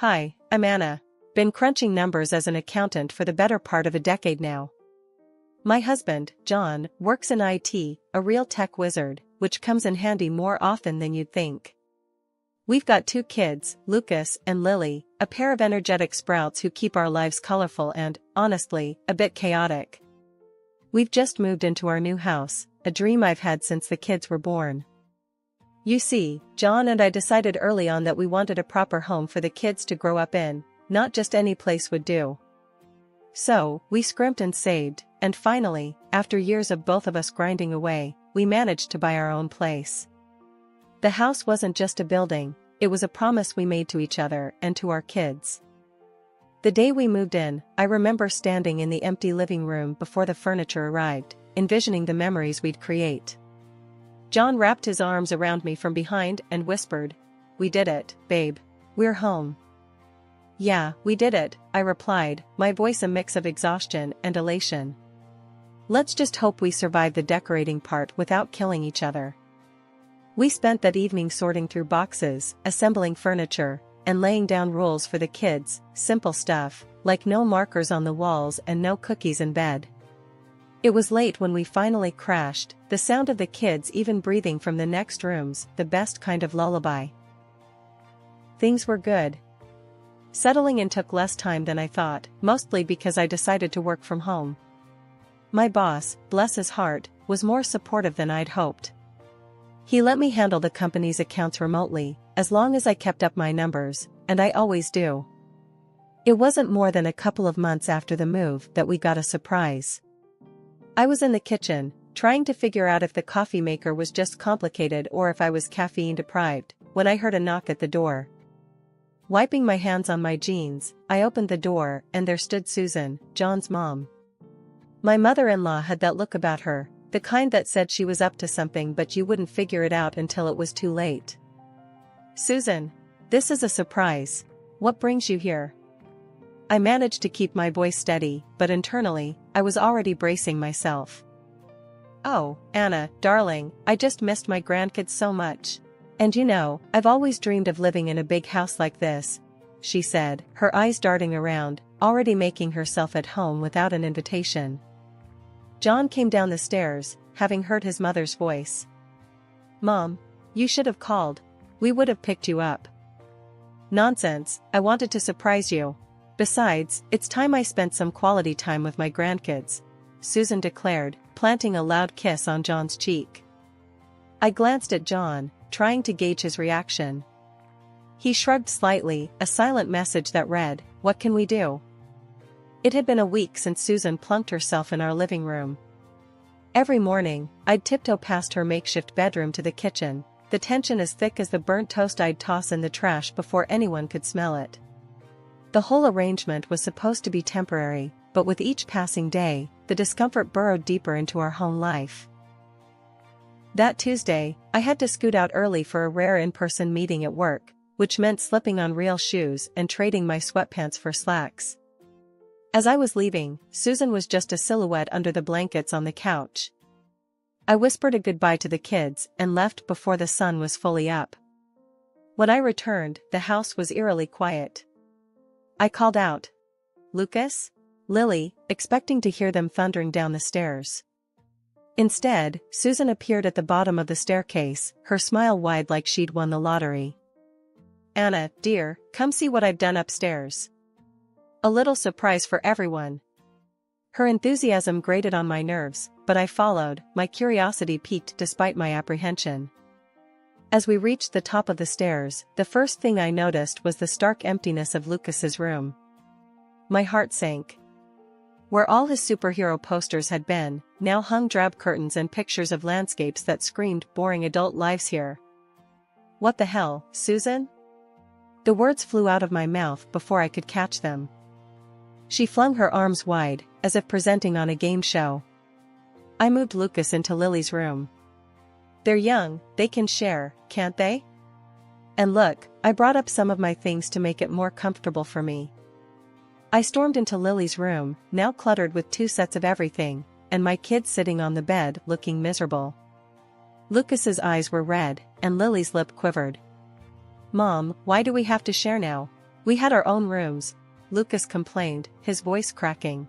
Hi, I'm Anna. Been crunching numbers as an accountant for the better part of a decade now. My husband, John, works in IT, a real tech wizard, which comes in handy more often than you'd think. We've got 2 kids, Lucas and Lily, a pair of energetic sprouts who keep our lives colorful and, honestly, a bit chaotic. We've just moved into our new house, a dream I've had since the kids were born. You see, John and I decided early on that we wanted a proper home for the kids to grow up in, not just any place would do. So, we scrimped and saved, and finally, after years of both of us grinding away, we managed to buy our own place. The house wasn't just a building, it was a promise we made to each other and to our kids. The day we moved in, I remember standing in the empty living room before the furniture arrived, envisioning the memories we'd create. John wrapped his arms around me from behind and whispered, "We did it, babe. We're home." "Yeah, we did it," I replied, my voice a mix of exhaustion and elation. "Let's just hope we survive the decorating part without killing each other." We spent that evening sorting through boxes, assembling furniture, and laying down rules for the kids, simple stuff, like no markers on the walls and no cookies in bed. It was late when we finally crashed, the sound of the kids even breathing from the next rooms, the best kind of lullaby. Things were good. Settling in took less time than I thought, mostly because I decided to work from home. My boss, bless his heart, was more supportive than I'd hoped. He let me handle the company's accounts remotely, as long as I kept up my numbers, and I always do. It wasn't more than a couple of months after the move that we got a surprise. I was in the kitchen, trying to figure out if the coffee maker was just complicated or if I was caffeine deprived, when I heard a knock at the door. Wiping my hands on my jeans, I opened the door and there stood Susan, John's mom. My mother-in-law had that look about her, the kind that said she was up to something but you wouldn't figure it out until it was too late. "Susan, this is a surprise. What brings you here?" I managed to keep my voice steady, but internally, I was already bracing myself. "Oh, Anna, darling, I just missed my grandkids so much. And you know, I've always dreamed of living in a big house like this," she said, her eyes darting around, already making herself at home without an invitation. John came down the stairs, having heard his mother's voice. "Mom, you should have called. We would have picked you up." "Nonsense, I wanted to surprise you. Besides, it's time I spent some quality time with my grandkids," Susan declared, planting a loud kiss on John's cheek. I glanced at John, trying to gauge his reaction. He shrugged slightly, a silent message that read, "What can we do?" It had been a week since Susan plunked herself in our living room. Every morning, I'd tiptoe past her makeshift bedroom to the kitchen, the tension as thick as the burnt toast I'd toss in the trash before anyone could smell it. The whole arrangement was supposed to be temporary, but with each passing day, the discomfort burrowed deeper into our home life. That Tuesday, I had to scoot out early for a rare in-person meeting at work, which meant slipping on real shoes and trading my sweatpants for slacks. As I was leaving, Susan was just a silhouette under the blankets on the couch. I whispered a goodbye to the kids and left before the sun was fully up. When I returned, the house was eerily quiet. I called out, "Lucas? Lily," expecting to hear them thundering down the stairs. Instead, Susan appeared at the bottom of the staircase, her smile wide like she'd won the lottery. "Anna, dear, come see what I've done upstairs." A little surprise for everyone. Her enthusiasm grated on my nerves, but I followed, my curiosity piqued despite my apprehension. As we reached the top of the stairs, the first thing I noticed was the stark emptiness of Lucas's room. My heart sank. Where all his superhero posters had been, now hung drab curtains and pictures of landscapes that screamed boring adult lives here. "What the hell, Susan?" The words flew out of my mouth before I could catch them. She flung her arms wide, as if presenting on a game show. I moved Lucas into Lily's room. "They're young, they can share, can't they? And look, I brought up some of my things to make it more comfortable for me." I stormed into Lily's room, now cluttered with 2 sets of everything, and my kids sitting on the bed looking miserable. Lucas's eyes were red, and Lily's lip quivered. "Mom, why do we have to share now? We had our own rooms, Lucas complained, his voice cracking.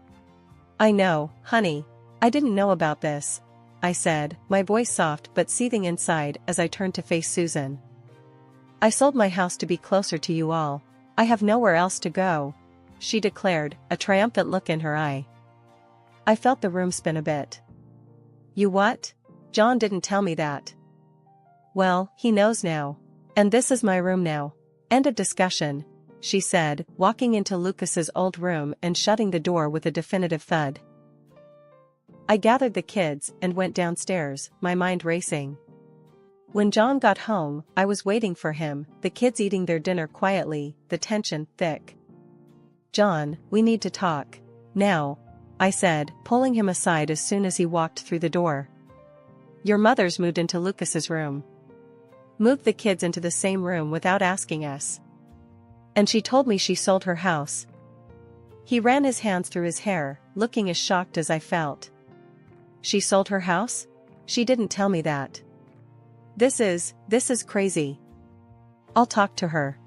I know, honey. I didn't know about this, I said, my voice soft but seething inside as I turned to face Susan. I sold my house to be closer to you all. I have nowhere else to go, she declared, a triumphant look in her eye. I felt the room spin a bit. You what? John didn't tell me that. Well, he knows now. And this is my room now. End of discussion, she said, walking into Lucas's old room and shutting the door with a definitive thud. I gathered the kids and went downstairs, my mind racing. When John got home, I was waiting for him, the kids eating their dinner quietly, the tension thick. John, we need to talk. Now, I said, pulling him aside as soon as he walked through the door. Your mother's moved into Lucas's room. Moved the kids into the same room without asking us. And she told me she sold her house. He ran his hands through his hair, looking as shocked as I felt. She sold her house? She didn't tell me that. This is crazy. I'll talk to her.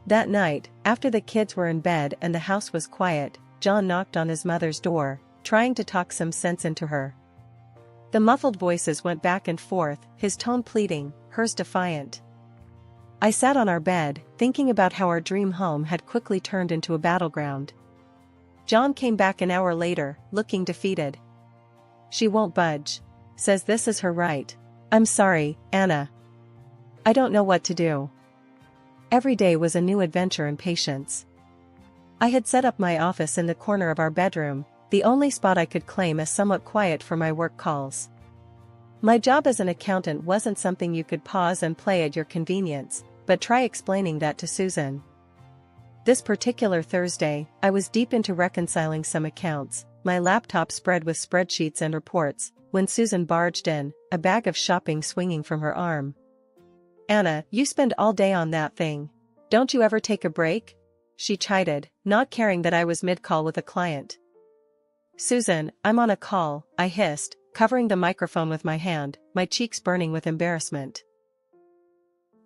That night, after the kids were in bed and the house was quiet, John knocked on his mother's door, trying to talk some sense into her. The muffled voices went back and forth, his tone pleading, hers defiant. I sat on our bed, thinking about how our dream home had quickly turned into a battleground. John came back an hour later, looking defeated. She won't budge. Says this is her right. I'm sorry, Anna. I don't know what to do. Every day was a new adventure and patience. I had set up my office in the corner of our bedroom, the only spot I could claim as somewhat quiet for my work calls. My job as an accountant wasn't something you could pause and play at your convenience, but try explaining that to Susan. This particular Thursday, I was deep into reconciling some accounts, my laptop spread with spreadsheets and reports, when Susan barged in, a bag of shopping swinging from her arm. Anna, you spend all day on that thing. Don't you ever take a break? She chided, not caring that I was mid-call with a client. Susan, I'm on a call, I hissed, covering the microphone with my hand, my cheeks burning with embarrassment.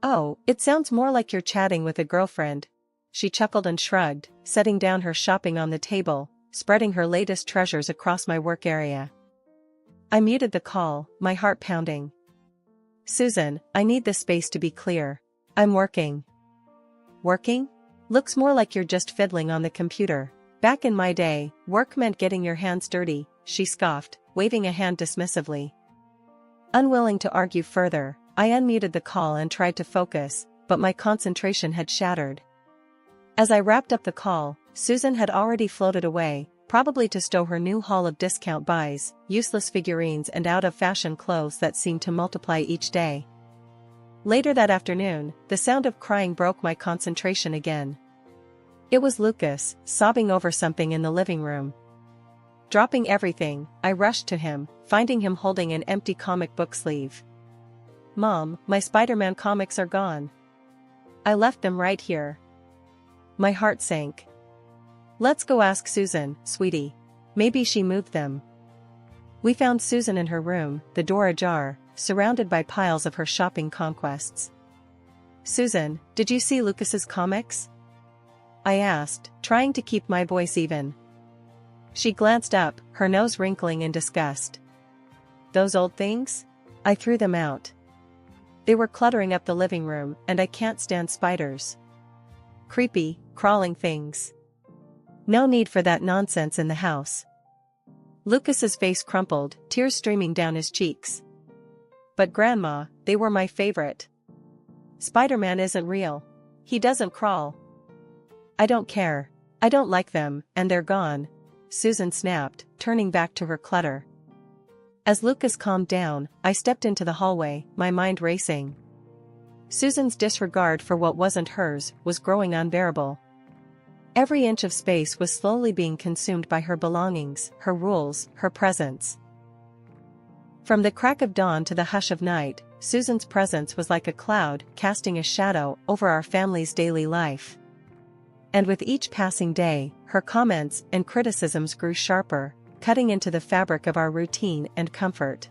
Oh, it sounds more like you're chatting with a girlfriend. She chuckled and shrugged, setting down her shopping on the table, spreading her latest treasures across my work area. I muted the call, my heart pounding. Susan, I need this space to be clear. I'm working. Working? Looks more like you're just fiddling on the computer. Back in my day, work meant getting your hands dirty, she scoffed, waving a hand dismissively. Unwilling to argue further, I unmuted the call and tried to focus, but my concentration had shattered. As I wrapped up the call, Susan had already floated away, probably to stow her new haul of discount buys, useless figurines and out-of-fashion clothes that seemed to multiply each day. Later that afternoon, the sound of crying broke my concentration again. It was Lucas, sobbing over something in the living room. Dropping everything, I rushed to him, finding him holding an empty comic book sleeve. Mom, my Spider-Man comics are gone. I left them right here. My heart sank. Let's go ask Susan, sweetie. Maybe she moved them. We found Susan in her room, the door ajar, surrounded by piles of her shopping conquests. Susan, did you see Lucas's comics? I asked, trying to keep my voice even. She glanced up, her nose wrinkling in disgust. Those old things? I threw them out. They were cluttering up the living room, and I can't stand spiders. Creepy, crawling things. No need for that nonsense in the house. Lucas's face crumpled, tears streaming down his cheeks. But Grandma, they were my favorite. Spider-Man isn't real. He doesn't crawl. I don't care. I don't like them, and they're gone, Susan snapped, turning back to her clutter. As Lucas calmed down, I stepped into the hallway, my mind racing. Susan's disregard for what wasn't hers was growing unbearable. Every inch of space was slowly being consumed by her belongings, her rules, her presence. From the crack of dawn to the hush of night, Susan's presence was like a cloud, casting a shadow over our family's daily life. And with each passing day, her comments and criticisms grew sharper, cutting into the fabric of our routine and comfort.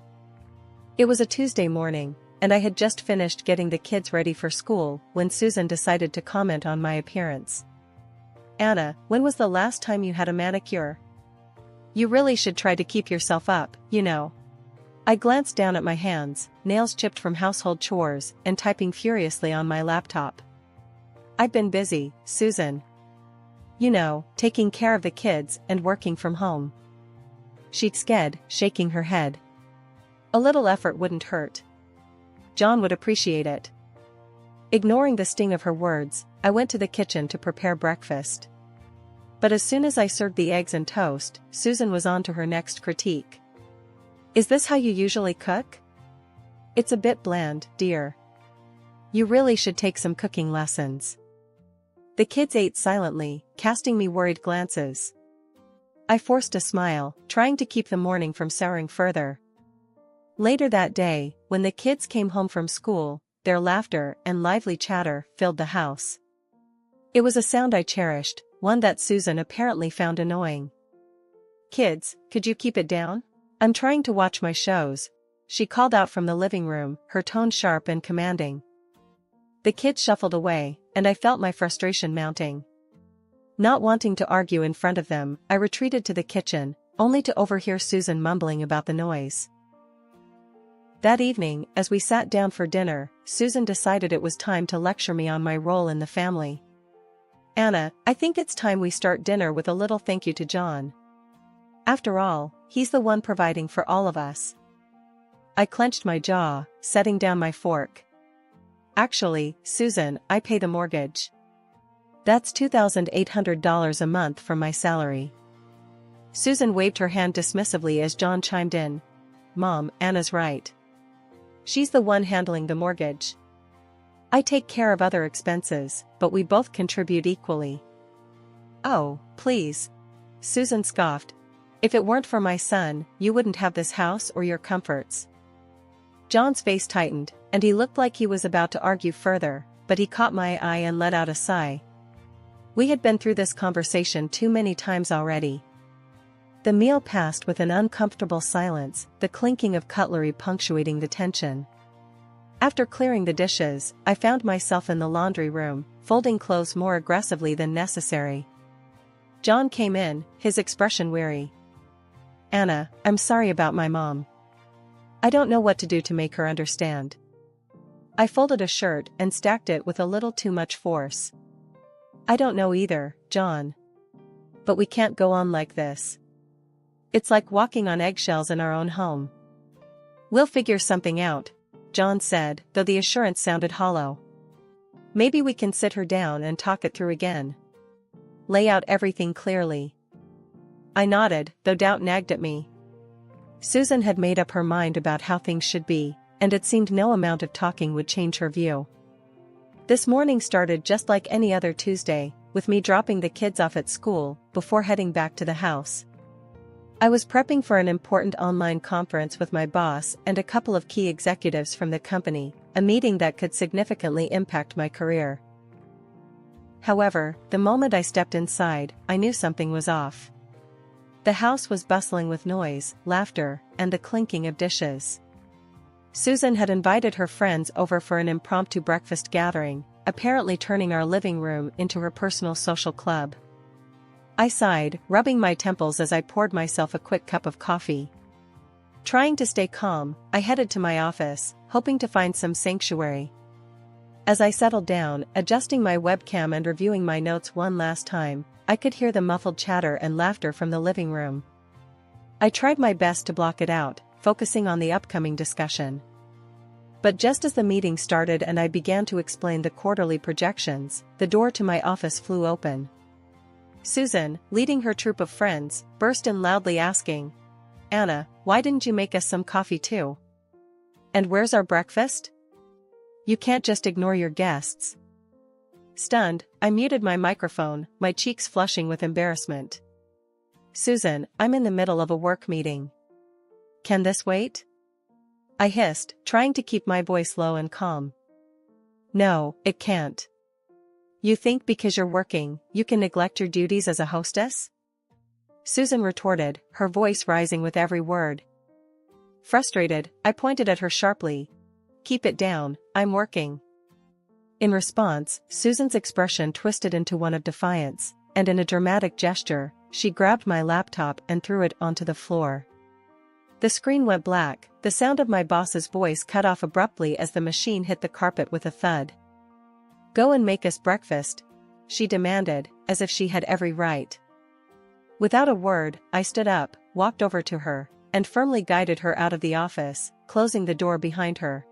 It was a Tuesday morning, and I had just finished getting the kids ready for school when Susan decided to comment on my appearance. "Anna, when was the last time you had a manicure? You really should try to keep yourself up, you know." I glanced down at my hands, nails chipped from household chores, and typing furiously on my laptop. "I've been busy, Susan. You know, taking care of the kids and working from home." She said, shaking her head. "A little effort wouldn't hurt. John would appreciate it." Ignoring the sting of her words, I went to the kitchen to prepare breakfast. But as soon as I served the eggs and toast, Susan was on to her next critique. "Is this how you usually cook? It's a bit bland, dear. You really should take some cooking lessons." The kids ate silently, casting me worried glances. I forced a smile, trying to keep the morning from souring further. Later that day, when the kids came home from school, their laughter and lively chatter filled the house. It was a sound I cherished, one that Susan apparently found annoying. "Kids, could you keep it down? I'm trying to watch my shows," she called out from the living room, her tone sharp and commanding. The kids shuffled away, and I felt my frustration mounting. Not wanting to argue in front of them, I retreated to the kitchen, only to overhear Susan mumbling about the noise. That evening, as we sat down for dinner, Susan decided it was time to lecture me on my role in the family. "Anna, I think it's time we start dinner with a little thank you to John. After all, he's the one providing for all of us." I clenched my jaw, setting down my fork. "Actually, Susan, I pay the mortgage. That's $2,800 a month from my salary." Susan waved her hand dismissively as John chimed in. "Mom, Anna's right. She's the one handling the mortgage. I take care of other expenses, but we both contribute equally." "Oh, please," Susan scoffed. "If it weren't for my son, you wouldn't have this house or your comforts." John's face tightened, and he looked like he was about to argue further, but he caught my eye and let out a sigh. We had been through this conversation too many times already. The meal passed with an uncomfortable silence, the clinking of cutlery punctuating the tension. After clearing the dishes, I found myself in the laundry room, folding clothes more aggressively than necessary. John came in, his expression weary. "Anna, I'm sorry about my mom. I don't know what to do to make her understand." I folded a shirt and stacked it with a little too much force. "I don't know either, John. But we can't go on like this. It's like walking on eggshells in our own home." "We'll figure something out," John said, though the assurance sounded hollow. "Maybe we can sit her down and talk it through again. Lay out everything clearly." I nodded, though doubt nagged at me. Susan had made up her mind about how things should be, and it seemed no amount of talking would change her view. This morning started just like any other Tuesday, with me dropping the kids off at school before heading back to the house. I was prepping for an important online conference with my boss and a couple of key executives from the company, a meeting that could significantly impact my career. However, the moment I stepped inside, I knew something was off. The house was bustling with noise, laughter, and the clinking of dishes. Susan had invited her friends over for an impromptu breakfast gathering, apparently turning our living room into her personal social club. I sighed, rubbing my temples as I poured myself a quick cup of coffee. Trying to stay calm, I headed to my office, hoping to find some sanctuary. As I settled down, adjusting my webcam and reviewing my notes one last time, I could hear the muffled chatter and laughter from the living room. I tried my best to block it out, focusing on the upcoming discussion. But just as the meeting started and I began to explain the quarterly projections, the door to my office flew open. Susan, leading her troop of friends, burst in loudly asking, "Anna, why didn't you make us some coffee too? And where's our breakfast? You can't just ignore your guests." Stunned, I muted my microphone, my cheeks flushing with embarrassment. "Susan, I'm in the middle of a work meeting. Can this wait?" I hissed, trying to keep my voice low and calm. "No, it can't. You think because you're working, you can neglect your duties as a hostess?" Susan retorted, her voice rising with every word. Frustrated, I pointed at her sharply. Keep it down, I'm working." In response, Susan's expression twisted into one of defiance, and in a dramatic gesture, she grabbed my laptop and threw it onto the floor. The screen went black, the sound of my boss's voice cut off abruptly as the machine hit the carpet with a thud. "Go and make us breakfast," she demanded, as if she had every right. Without a word, I stood up, walked over to her, and firmly guided her out of the office, closing the door behind her.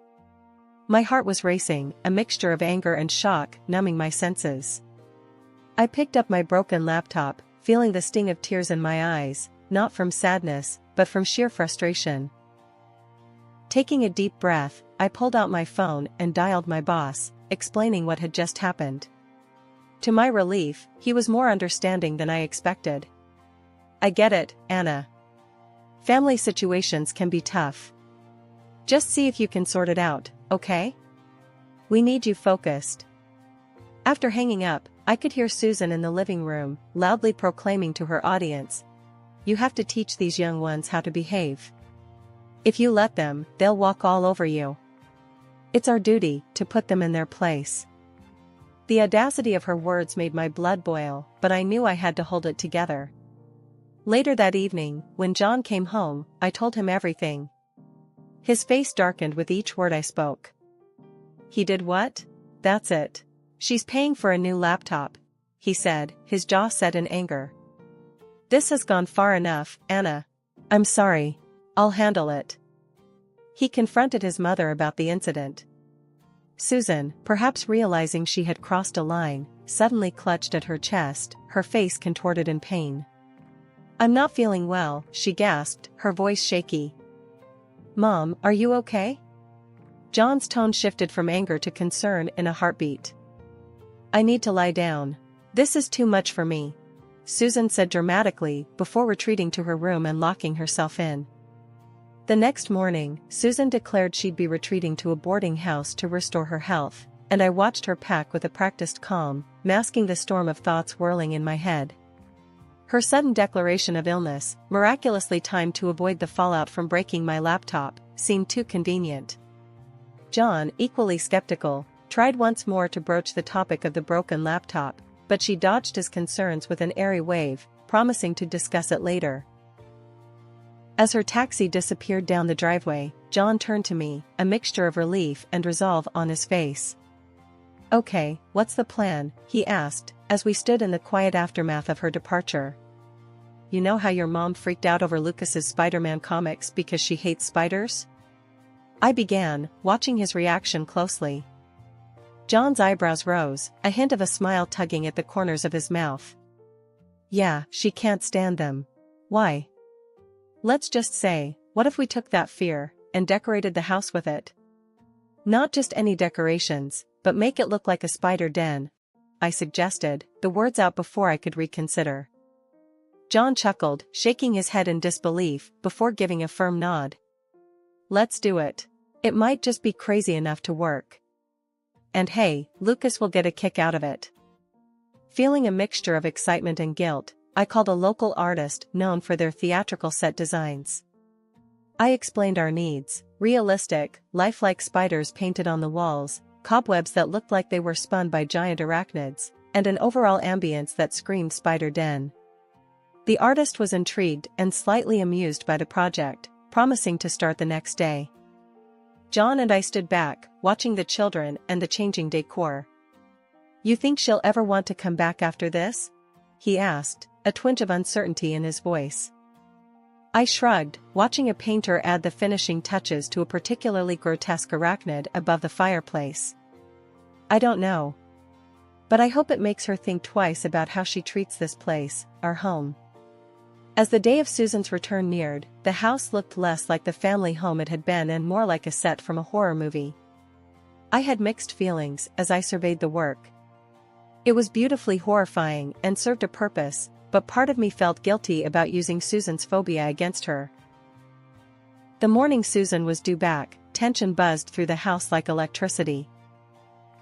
My heart was racing, a mixture of anger and shock numbing my senses. I picked up my broken laptop, feeling the sting of tears in my eyes, not from sadness, but from sheer frustration. Taking a deep breath, I pulled out my phone and dialed my boss, explaining what had just happened. To my relief, he was more understanding than I expected. "I get it, Anna. Family situations can be tough. Just see if you can sort it out, okay? We need you focused." After hanging up, I could hear Susan in the living room, loudly proclaiming to her audience, "You have to teach these young ones how to behave. If you let them, they'll walk all over you. It's our duty to put them in their place." The audacity of her words made my blood boil, but I knew I had to hold it together. Later that evening, when John came home, I told him everything. His face darkened with each word I spoke. "He did what? That's it. She's paying for a new laptop," he said, his jaw set in anger. "This has gone far enough, Anna. I'm sorry. I'll handle it." He confronted his mother about the incident. Susan, perhaps realizing she had crossed a line, suddenly clutched at her chest, her face contorted in pain. "I'm not feeling well," she gasped, her voice shaky. "Mom, are you okay?" John's tone shifted from anger to concern in a heartbeat. "I need to lie down. This is too much for me," Susan said dramatically, before retreating to her room and locking herself in. The next morning, Susan declared she'd be retreating to a boarding house to restore her health, and I watched her pack with a practiced calm, masking the storm of thoughts whirling in my head. Her sudden declaration of illness, miraculously timed to avoid the fallout from breaking my laptop, seemed too convenient. John, equally skeptical, tried once more to broach the topic of the broken laptop, but she dodged his concerns with an airy wave, promising to discuss it later. As her taxi disappeared down the driveway, John turned to me, a mixture of relief and resolve on his face. "Okay, what's the plan?" he asked, as we stood in the quiet aftermath of her departure. "You know how your mom freaked out over Lucas's Spider-Man comics because she hates spiders?" I began, watching his reaction closely. John's eyebrows rose, a hint of a smile tugging at the corners of his mouth. "Yeah, she can't stand them. Why?" "Let's just say, what if we took that fear, and decorated the house with it? Not just any decorations, but make it look like a spider den," I suggested, the words out before I could reconsider. John chuckled, shaking his head in disbelief, before giving a firm nod. "Let's do it. It might just be crazy enough to work. And hey, Lucas will get a kick out of it." Feeling a mixture of excitement and guilt, I called a local artist known for their theatrical set designs. I explained our needs: realistic, lifelike spiders painted on the walls, cobwebs that looked like they were spun by giant arachnids, and an overall ambience that screamed spider den. The artist was intrigued and slightly amused by the project, promising to start the next day. John and I stood back, watching the children and the changing decor. "You think she'll ever want to come back after this?" he asked, a twinge of uncertainty in his voice. I shrugged, watching a painter add the finishing touches to a particularly grotesque arachnid above the fireplace. "I don't know. But I hope it makes her think twice about how she treats this place, our home." As the day of Susan's return neared, the house looked less like the family home it had been and more like a set from a horror movie. I had mixed feelings as I surveyed the work. It was beautifully horrifying and served a purpose, but part of me felt guilty about using Susan's phobia against her. The morning Susan was due back, tension buzzed through the house like electricity.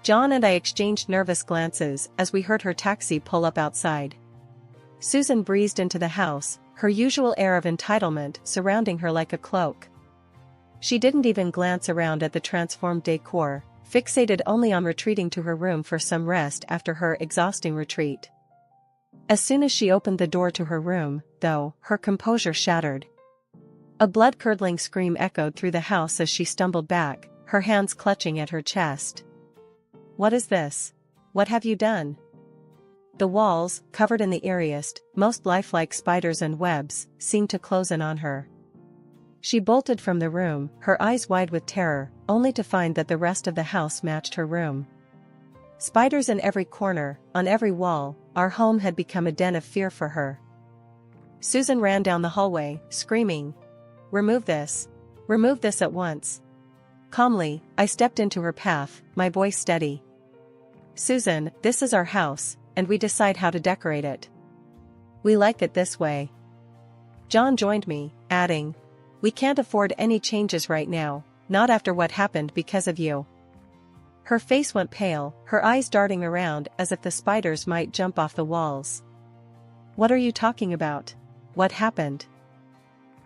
John and I exchanged nervous glances as we heard her taxi pull up outside. Susan breezed into the house, her usual air of entitlement surrounding her like a cloak. She didn't even glance around at the transformed decor, fixated only on retreating to her room for some rest after her exhausting retreat. As soon as she opened the door to her room, though, her composure shattered. A blood-curdling scream echoed through the house as she stumbled back, her hands clutching at her chest. "What is this? What have you done?" The walls, covered in the eeriest, most lifelike spiders and webs, seemed to close in on her. She bolted from the room, her eyes wide with terror, only to find that the rest of the house matched her room. Spiders in every corner, on every wall, our home had become a den of fear for her. Susan ran down the hallway, screaming, "Remove this! Remove this at once!" Calmly, I stepped into her path, my voice steady. "Susan, this is our house, and we decide how to decorate it. We like it this way." John joined me, adding, "We can't afford any changes right now, not after what happened because of you." Her face went pale, her eyes darting around as if the spiders might jump off the walls. "What are you talking about? What happened?"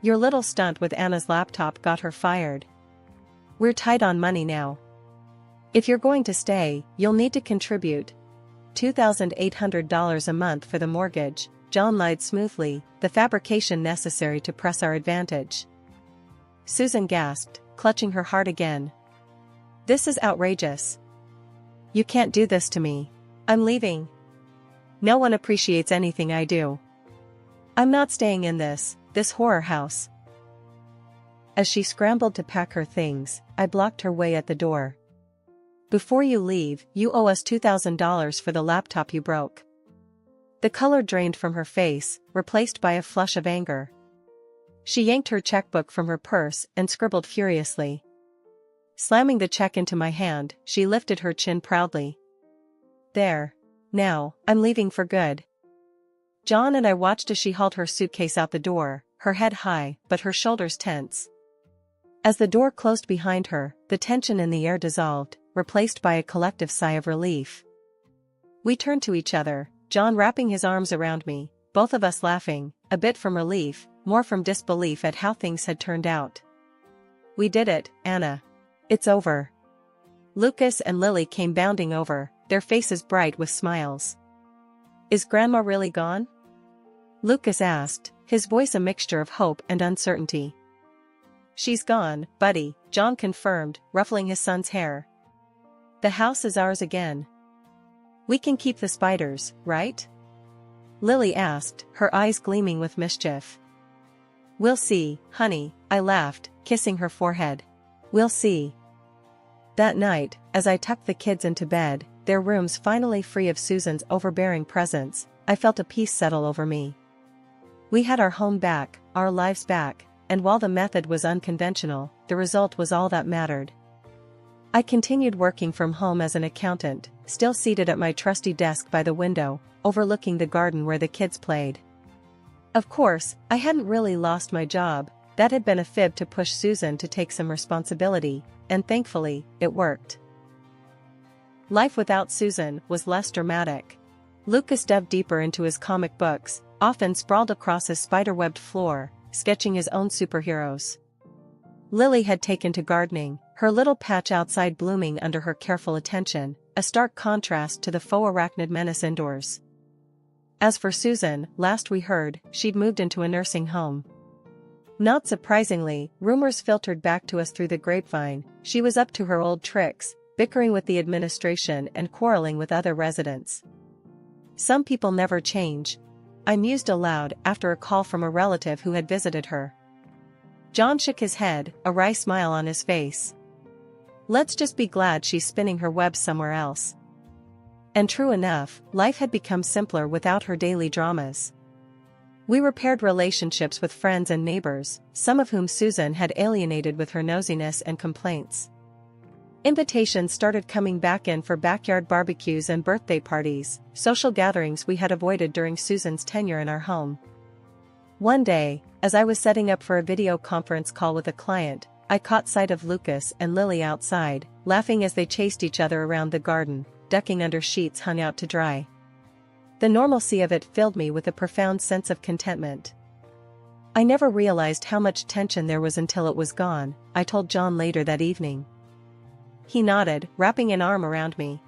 "Your little stunt with Anna's laptop got her fired. We're tight on money now. If you're going to stay, you'll need to contribute $2,800 a month for the mortgage," John lied smoothly, "the fabrication necessary to press our advantage." Susan gasped, clutching her heart again. "This is outrageous. You can't do this to me. I'm leaving. No one appreciates anything I do. I'm not staying in this horror house." As she scrambled to pack her things, I blocked her way at the door. "Before you leave, you owe us $2,000 for the laptop you broke." The color drained from her face, replaced by a flush of anger. She yanked her checkbook from her purse and scribbled furiously. Slamming the check into my hand, she lifted her chin proudly. "There. Now, I'm leaving for good." John and I watched as she hauled her suitcase out the door, her head high, but her shoulders tense. As the door closed behind her, the tension in the air dissolved, replaced by a collective sigh of relief. We turned to each other, John wrapping his arms around me, both of us laughing, a bit from relief, more from disbelief at how things had turned out. "We did it, Anna. It's over." Lucas and Lily came bounding over, their faces bright with smiles. "Is Grandma really gone?" Lucas asked, his voice a mixture of hope and uncertainty. "She's gone, buddy," John confirmed, ruffling his son's hair. "The house is ours again. We can keep the spiders, right?" Lily asked, her eyes gleaming with mischief. "We'll see, honey," I laughed, kissing her forehead. "We'll see." That night, as I tucked the kids into bed, their rooms finally free of Susan's overbearing presence, I felt a peace settle over me. We had our home back, our lives back, and while the method was unconventional, the result was all that mattered. I continued working from home as an accountant, still seated at my trusty desk by the window, overlooking the garden where the kids played. Of course, I hadn't really lost my job, that had been a fib to push Susan to take some responsibility, and thankfully, it worked. Life without Susan was less dramatic. Lucas dove deeper into his comic books, often sprawled across his spider-webbed floor, sketching his own superheroes. Lily had taken to gardening, her little patch outside blooming under her careful attention, a stark contrast to the faux arachnid menace indoors. As for Susan, last we heard, she'd moved into a nursing home. Not surprisingly, rumors filtered back to us through the grapevine, she was up to her old tricks, bickering with the administration and quarreling with other residents. Some people never change, I mused aloud after a call from a relative who had visited her. John shook his head, a wry smile on his face. "Let's just be glad she's spinning her web somewhere else." And true enough, life had become simpler without her daily dramas. We repaired relationships with friends and neighbors, some of whom Susan had alienated with her nosiness and complaints. Invitations started coming back in for backyard barbecues and birthday parties, social gatherings we had avoided during Susan's tenure in our home. One day, as I was setting up for a video conference call with a client, I caught sight of Lucas and Lily outside, laughing as they chased each other around the garden, ducking under sheets hung out to dry. The normalcy of it filled me with a profound sense of contentment. I never realized how much tension there was until it was gone, I told John later that evening. He nodded, wrapping an arm around me.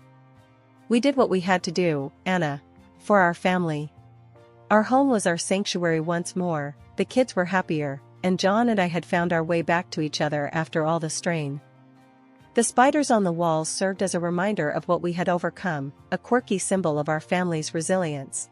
We did what we had to do, Anna. For our family. Our home was our sanctuary once more, the kids were happier, and John and I had found our way back to each other after all the strain. The spiders on the walls served as a reminder of what we had overcome, a quirky symbol of our family's resilience.